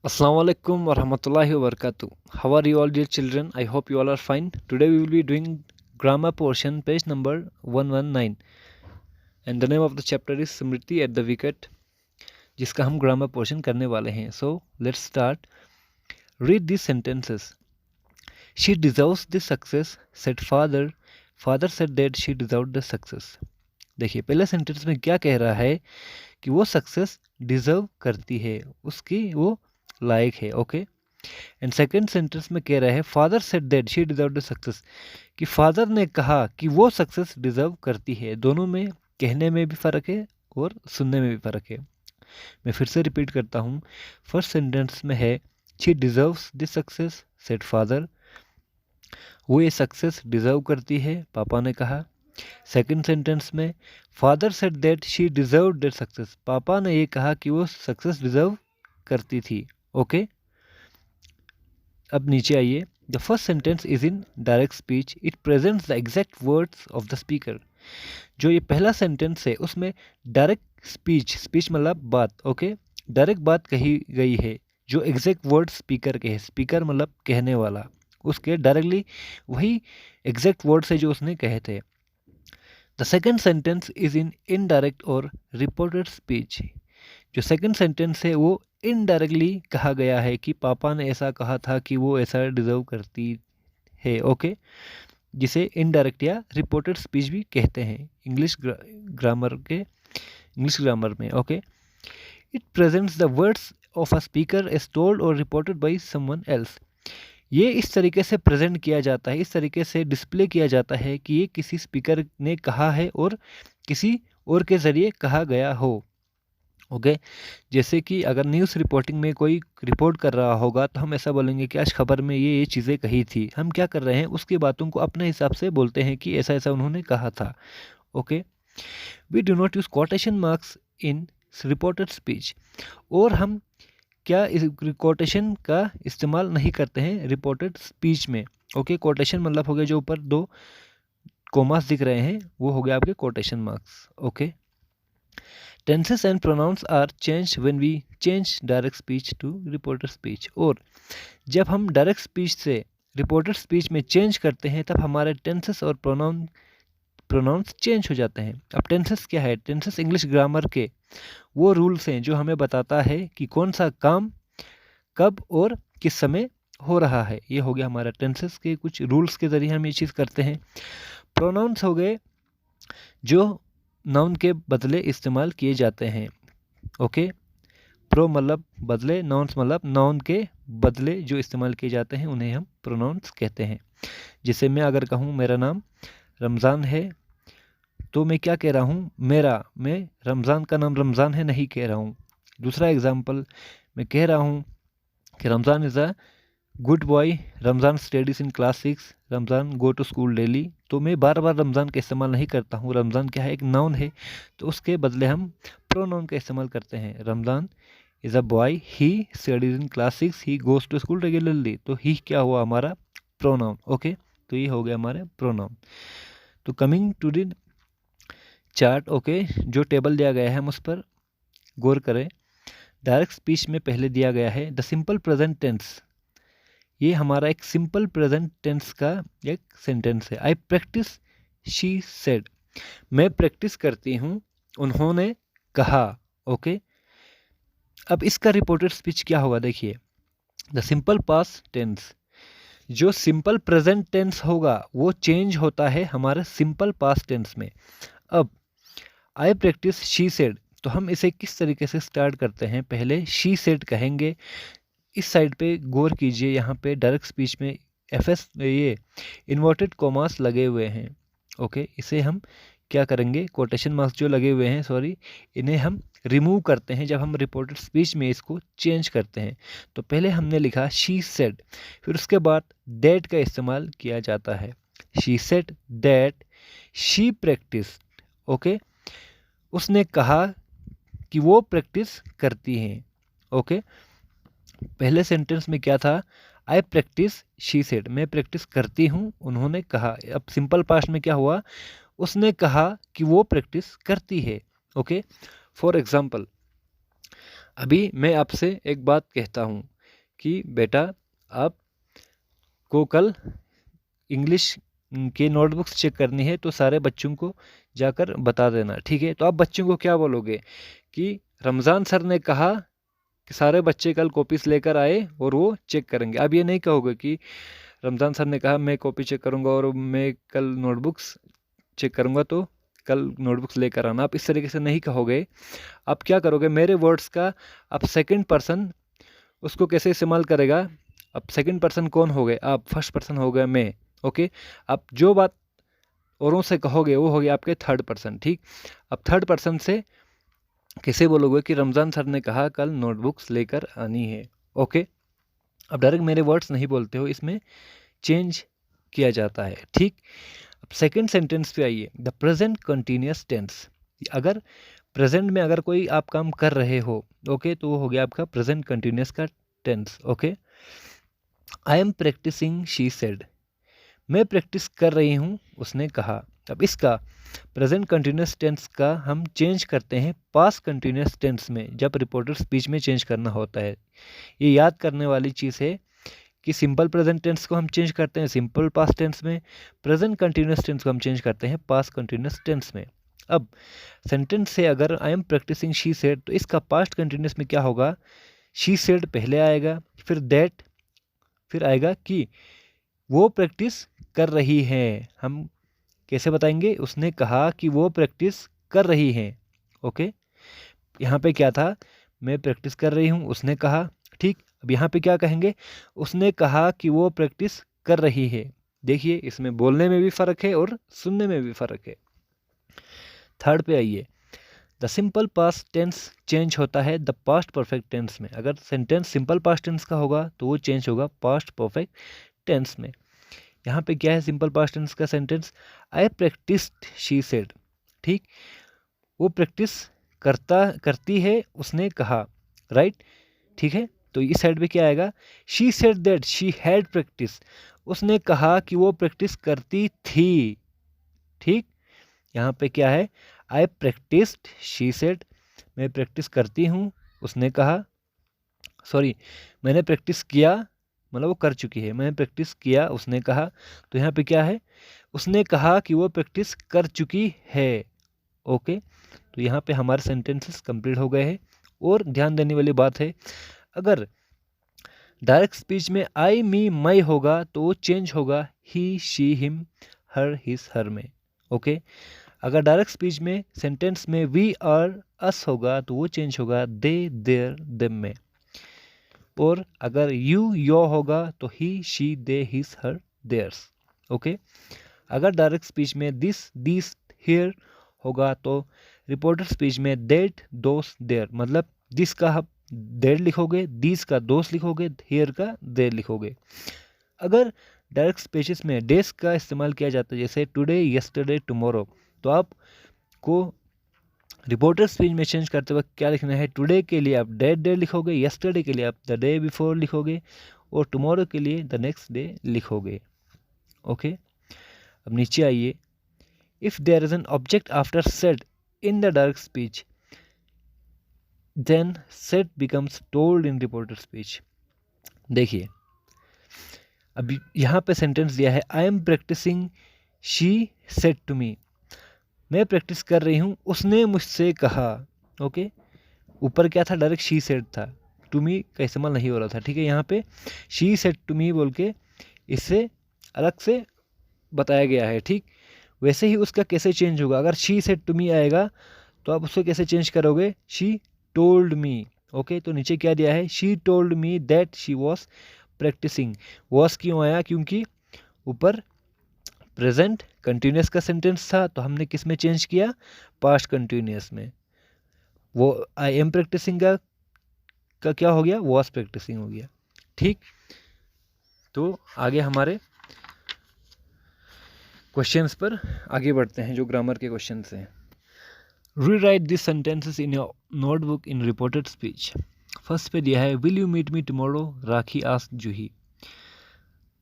Assalamu alaikum wa rahmatullahi wa barakatuh. How are you all, dear children? I hope you all are fine. Today we will be doing grammar portion, page number 119. And the name of the chapter is Smriti at the Wicket, जिसका हम grammar portion करने वाले हैं. So let's start. Read these sentences. She deserves the success, said father. Father said that she deserved the success. देखिए पहले sentence में क्या कह रहा है कि वो सक्सेस डिजर्व करती है, उसकी वो लायक है. ओके. एंड सेकेंड सेंटेंस में कह रहा है father said that she deserve the success, कि फादर ने कहा कि वो सक्सेस डिजर्व करती है. दोनों में कहने में भी फ़र्क है और सुनने में भी फ़र्क है. मैं फिर से रिपीट करता हूँ. फर्स्ट सेंटेंस में है she deserves the success, said father. वो ये सक्सेस डिजर्व करती है, पापा ने कहा. सेकेंड सेंटेंस में father said that she deserve that success, पापा ने ये कहा कि वो सक्सेस डिजर्व करती थी. ओके. अब नीचे आइए. The first sentence is in direct speech. It presents the exact words of the speaker. जो ये पहला सेंटेंस है उसमें डायरेक्ट स्पीच मतलब बात. ओके. डायरेक्ट बात कही गई है जो एग्जैक्ट वर्ड स्पीकर के है. स्पीकर मतलब कहने वाला, उसके डायरेक्टली वही एग्जैक्ट वर्ड्स है जो उसने कहे थे. The second sentence is in indirect और रिपोर्टेड स्पीच. जो सेकंड सेंटेंस है वो इनडायरेक्टली कहा गया है कि पापा ने ऐसा कहा था कि वो ऐसा डिजर्व करती है. ओके. जिसे इनडायरेक्ट या रिपोर्टेड स्पीच भी कहते हैं इंग्लिश ग्रामर में. Okay. It presents the words of a speaker as told और रिपोर्टेड बाय समवन एल्स. ये इस तरीके से प्रेजेंट किया जाता है, इस तरीके से डिस्प्ले किया जाता है कि ये किसी स्पीकर ने कहा है और किसी और के ज़रिए कहा गया हो. ओके. जैसे कि अगर न्यूज़ रिपोर्टिंग में कोई रिपोर्ट कर रहा होगा तो हम ऐसा बोलेंगे कि आज खबर में ये चीज़ें कही थी. हम क्या कर रहे हैं, उसकी बातों को अपने हिसाब से बोलते हैं कि ऐसा ऐसा उन्होंने कहा था. Okay. We do not use quotation marks in reported speech. और हम क्या इस कोटेशन का इस्तेमाल नहीं करते हैं रिपोर्टेड स्पीच में. ओके. कोटेशन मतलब हो गया जो ऊपर दो कोमास दिख रहे हैं, वो हो गया आपके quotation marks. Okay. Tenses and pronouns are changed when we change direct speech to reported speech. और जब हम डायरेक्ट स्पीच से रिपोर्टेड स्पीच में चेंज करते हैं तब हमारे टेंसेस और प्रोनाउंस चेंज हो जाते हैं. अब टेंसेस क्या है? टेंसेस इंग्लिश ग्रामर के वो रूल्स हैं जो हमें बताता है कि कौन सा काम कब और किस समय हो रहा है. ये हो गया हमारा टेंसेस के कुछ रूल्स के ज़रिए हम ये चीज़ करते हैं. प्रोनाउंस हो गए जो नाउन के बदले इस्तेमाल किए जाते हैं. ओके. प्रो मतलब बदले, नाउन्स मतलब नाउन के बदले जो इस्तेमाल किए जाते हैं उन्हें हम प्रोनाउंस कहते हैं. जैसे मैं अगर कहूँ मेरा नाम रमज़ान है तो मैं क्या कह रहा हूँ, मैं रमज़ान का नाम रमज़ान है नहीं कह रहा हूँ. दूसरा एग्जाम्पल, मैं कह रहा हूँ कि Ramzan is a good boy, Ramzan studies in class 6, Ramzan go to school daily. तो मैं बार बार रमज़ान का इस्तेमाल नहीं करता हूँ. रमज़ान क्या है, एक नाउन है, तो उसके बदले हम प्रोनाउन का इस्तेमाल करते हैं. Ramzan is a boy, he studies in class 6, he goes to school regularly. तो ही क्या हुआ हमारा प्रोनाउन. ओके. तो ये हो गया हमारे प्रोनाउन. तो coming to the chart. Okay. जो टेबल दिया गया है हम उस पर गौर करें. डायरेक्ट स्पीच में पहले दिया गया है द सिंपल प्रेजेंट टेंस. ये हमारा एक सिंपल प्रेजेंट टेंस का एक सेंटेंस है. आई प्रैक्टिस, शी सेड. मैं प्रैक्टिस करती हूँ, उन्होंने कहा. ओके. अब इसका रिपोर्टेड स्पीच क्या होगा, देखिए. द सिंपल पास्ट टेंस, जो सिंपल प्रेजेंट टेंस होगा वो चेंज होता है हमारे सिंपल पास्ट टेंस में. अब आई प्रैक्टिस, शी सेड, तो हम इसे किस तरीके से स्टार्ट करते हैं. पहले शी सेड कहेंगे. इस साइड पे गौर कीजिए, यहाँ पे डायरेक्ट स्पीच में एफएस ये इन्वर्टेड कॉमास लगे हुए हैं. ओके. इसे हम क्या करेंगे, कोटेशन मार्क्स जो लगे हुए हैं, सॉरी, इन्हें हम रिमूव करते हैं जब हम रिपोर्टेड स्पीच में इसको चेंज करते हैं. तो पहले हमने लिखा शी सेड, फिर उसके बाद दैट का इस्तेमाल किया जाता है. She said that she practice. Okay. उसने कहा कि वो प्रैक्टिस करती हैं. ओके. पहले सेंटेंस में क्या था, आई प्रैक्टिस, शी सेड, मैं प्रैक्टिस करती हूँ, उन्होंने कहा. अब सिंपल पास्ट में क्या हुआ, उसने कहा कि वो प्रैक्टिस करती है. ओके. फॉर एग्जाम्पल, अभी मैं आपसे एक बात कहता हूँ कि बेटा आप को कल इंग्लिश के नोटबुक्स चेक करनी है तो सारे बच्चों को जाकर बता देना, ठीक है। तो आप बच्चों को क्या बोलोगे कि रमज़ान सर ने कहा कि सारे बच्चे कल कॉपीज लेकर आए और वो चेक करेंगे। आप ये नहीं कहोगे कि रमज़ान सर ने कहा मैं कॉपी चेक करूँगा और मैं कल नोटबुक्स चेक करूँगा तो कल नोटबुक्स लेकर आना। आप इस तरीके से नहीं कहोगे। आप क्या करोगे, मेरे वर्ड्स का आप सेकंड पर्सन उसको कैसे इस्तेमाल करेगा। अब सेकंड पर्सन कौन हो गए आप, फर्स्ट पर्सन हो गया मैं, ओके। आप जो बात औरों से कहोगे वो हो गया आपके थर्ड पर्सन, ठीक। अब थर्ड पर्सन से कैसे बोलोगे कि रमज़ान सर ने कहा कल नोटबुक्स लेकर आनी है, ओके। अब डायरेक्ट मेरे वर्ड्स नहीं बोलते हो, इसमें चेंज किया जाता है, ठीक। अब सेकंड सेंटेंस पे आइए, द प्रेजेंट कंटिन्यूअस टेंस। अगर प्रेजेंट में अगर कोई आप काम कर रहे हो, ओके, तो वो हो गया आपका प्रेजेंट कंटिन्यूअस का tense, okay. I am practising she said, मैं प्रैक्टिस कर रही हूँ उसने कहा। अब इसका प्रेजेंट कंटिन्यूअस टेंस का हम चेंज करते हैं पास्ट कंटिन्यूअस टेंस में, जब रिपोर्टर स्पीच में चेंज करना होता है। ये याद करने वाली चीज़ है कि सिंपल प्रेजेंट टेंस को हम चेंज करते हैं सिंपल पास्ट टेंस में, प्रेजेंट कंटिन्यूअस टेंस को हम चेंज करते हैं पास्ट कंटिन्यूअस टेंस में। अब सेंटेंस से अगर I am practising she said, तो इसका पास्ट कंटिन्यूअस में क्या होगा, शी सेड पहले आएगा, फिर दैट, फिर आएगा कि वो प्रैक्टिस कर रही है। हम कैसे बताएंगे, उसने कहा कि वो प्रैक्टिस कर रही है, ओके। यहाँ पे क्या था, मैं प्रैक्टिस कर रही हूँ उसने कहा, ठीक। अब यहाँ पे क्या कहेंगे, उसने कहा कि वो प्रैक्टिस कर रही है। देखिए इसमें बोलने में भी फ़र्क है और सुनने में भी फ़र्क है। थर्ड पे आइए, the simple past tense change होता है द पास्ट परफेक्ट टेंस में। अगर सेंटेंस सिंपल पास्ट टेंस का होगा तो वो चेंज होगा पास्ट परफेक्ट टेंस में। यहाँ पे क्या है सिंपल पास्ट टेंस का sentence, I practised she said, ठीक। वो प्रैक्टिस करती है उसने कहा, राइट, ठीक है। तो इस साइड पे क्या आएगा, she said that she had practice, उसने कहा कि वो प्रैक्टिस करती थी, ठीक। यहाँ पे क्या है, आई प्रैक्टिस्ड शी सेड, मैं प्रैक्टिस करती हूँ उसने कहा, सॉरी मैंने प्रैक्टिस किया, मतलब वो कर चुकी है, मैंने प्रैक्टिस किया उसने कहा। तो यहाँ पे क्या है, उसने कहा कि वो प्रैक्टिस कर चुकी है, ओके। तो यहाँ पे हमारे सेंटेंसेस कंप्लीट हो गए हैं। और ध्यान देने वाली बात है, अगर डायरेक्ट स्पीच में आई मी माई होगा तो वो चेंज होगा he she him her his her में, ओके। अगर डायरेक्ट स्पीच में सेंटेंस में वी आर अस होगा तो वो चेंज होगा दे देयर देम में। और अगर यू योर होगा तो he she they his her theirs, okay. अगर डायरेक्ट स्पीच में दिस दिस हियर होगा तो रिपोर्टर स्पीच में दैट दोस देयर, मतलब दिस का आप देर लिखोगे, दिस का दोस लिखोगे, हियर का देर लिखोगे। अगर डायरेक्ट स्पीचेस में डेज का इस्तेमाल किया जाता है जैसे टुडे यस्टरडे टुमारो, तो आपको रिपोर्टर स्पीच में चेंज करते वक्त क्या लिखना है, टुडे के लिए आप डेट डे लिखोगे, यस्टरडे के लिए आप द डे बिफोर लिखोगे और टुमारो के लिए द नेक्स्ट डे लिखोगे, ओके। अब नीचे आइए, if there is an object after said in the direct speech then said becomes told in reporter speech. देखिए अब यहाँ पे सेंटेंस दिया है, I am practising she said to me, मैं प्रैक्टिस कर रही हूँ उसने मुझसे कहा, ओके। ऊपर क्या था, डायरेक्ट शी सेड था, टू मी का इस्तेमाल नहीं हो रहा था, ठीक है। यहाँ पे शी सेड टू मी बोल के इससे अलग से बताया गया है, ठीक। वैसे ही उसका कैसे चेंज होगा, अगर शी सेड टू मी आएगा तो आप उसको कैसे चेंज करोगे, शी टोल्ड मी, ओके। तो नीचे क्या दिया है, she told me that she was practising. Was क्यों आया, क्योंकि ऊपर प्रेजेंट कंटिन्यूअस का सेंटेंस था तो हमने किस में चेंज किया, पास्ट कंटिन्यूअस में। वो आई एम प्रैक्टिसिंग का क्या हो गया, वॉज प्रैक्टिसिंग हो गया, ठीक। तो आगे हमारे क्वेश्चंस पर आगे बढ़ते हैं जो ग्रामर के क्वेश्चंस हैं। Rewrite this sentences in your notebook in reported speech. First पे दिया है, will you meet me tomorrow, Rakhi asked Juhi.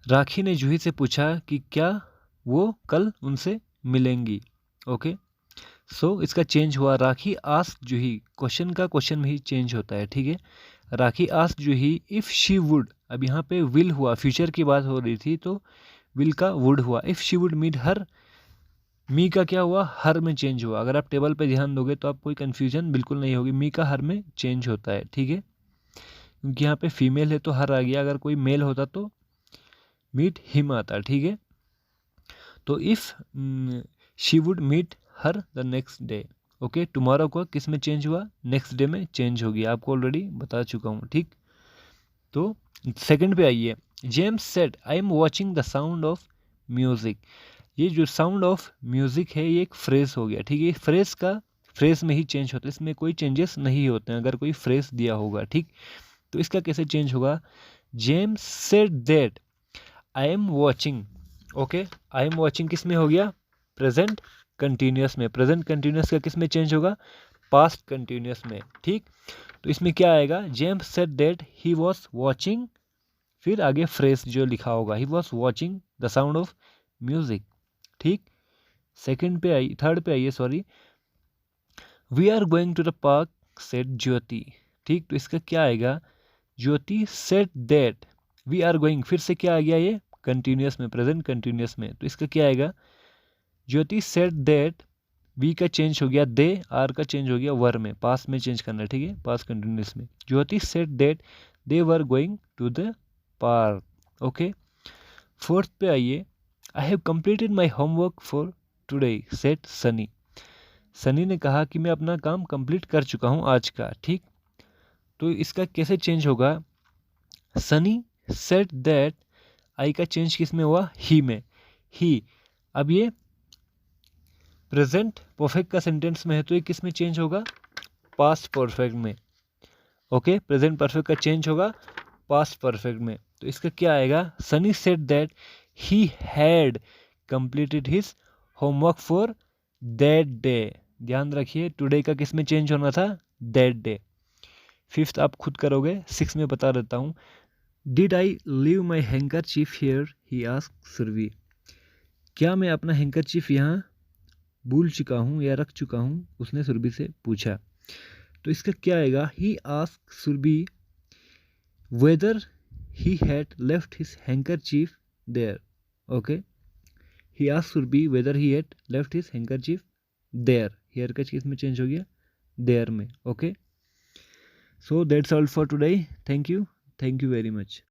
Rakhi ने जूही से पूछा कि क्या वो कल उनसे मिलेंगी, ओके। सो इसका चेंज हुआ, राखी आस्क्ड जूही, क्वेश्चन का क्वेश्चन में ही चेंज होता है, ठीक है। Rakhi asked Juhi if she would, अब यहाँ पे विल हुआ, फ्यूचर की बात हो रही थी तो विल का वुड हुआ, if she would meet her, me का क्या हुआ, हर में चेंज हुआ। अगर आप टेबल पे ध्यान दोगे तो आप कोई कन्फ्यूजन बिल्कुल नहीं होगी, मी का हर में चेंज होता है, ठीक है, क्योंकि यहाँ पे फीमेल है तो हर आ गया, अगर कोई मेल होता तो मीट हिम आता, ठीक है। तो if she would meet her the next day, okay, tomorrow को किस में चेंज हुआ, नेक्स्ट डे में चेंज हो गया, आपको ऑलरेडी बता चुका हूँ, ठीक। तो सेकंड पे आइए, James said I am watching the sound of music. ये जो साउंड ऑफ म्यूज़िक है ये एक फ्रेज हो गया, ठीक है, फ्रेज का फ्रेज में ही चेंज होता है, इसमें कोई चेंजेस नहीं होते हैं अगर कोई फ्रेज दिया होगा, ठीक। तो इसका कैसे चेंज होगा, James said that I am watching, okay, I am watching किस में हो गया, प्रेजेंट कंटिन्यूस में, प्रेजेंट कंटिन्यूस का किस में चेंज होगा, पास्ट कंटिन्यूस में, ठीक। तो इसमें क्या आएगा, James said that he was watching, फिर आगे फ्रेज जो लिखा होगा, he was watching the sound of music, ठीक। सेकंड पे आई, थर्ड पे आइए, sorry, we are going to the park said Jyoti, ठीक। तो इसका क्या आएगा, Jyoti said that we are going, फिर से क्या आ गया ये, कंटिन्यूस में, प्रेजेंट कंटिन्यूस में, तो इसका क्या आएगा, ज्योति सेड दैट, वी का चेंज हो गया दे, आर का चेंज हो गया वर में, पास में चेंज करना है, ठीक है, पास कंटिन्यूस में, Jyoti said that they were going to the park, okay. Fourth पे आइए, I have completed my homework for today said Sunny, Sunny ने कहा कि मैं अपना काम कंप्लीट कर चुका हूँ आज का, ठीक। तो इसका कैसे चेंज होगा, सनी सेड दैट, आई का चेंज किस में हुआ, ही में, ही, अब ये प्रेजेंट परफेक्ट का सेंटेंस में है तो ये किस में चेंज होगा, पास्ट परफेक्ट में, ओके, प्रेजेंट परफेक्ट का चेंज होगा पास्ट परफेक्ट में। तो इसका क्या आएगा, Sunny said that he had completed his homework for that day, ध्यान रखिए टुडे का किस में चेंज होना था, दैट डे। फिफ्थ आप खुद करोगे, सिक्स में बता देता हूँ, did I leave my handkerchief here, he asked Surabhi, क्या मैं अपना हैंकरचीफ यहाँ भूल चुका हूँ या रख चुका हूँ, उसने सुरभि से पूछा। तो इसका क्या आएगा, he asked Surabhi whether he had left his handkerchief there, okay, he asked Surabhi whether he had left his handkerchief there, here का किस में चेंज हो गया, देयर में, okay. So that's all for today, thank you very much.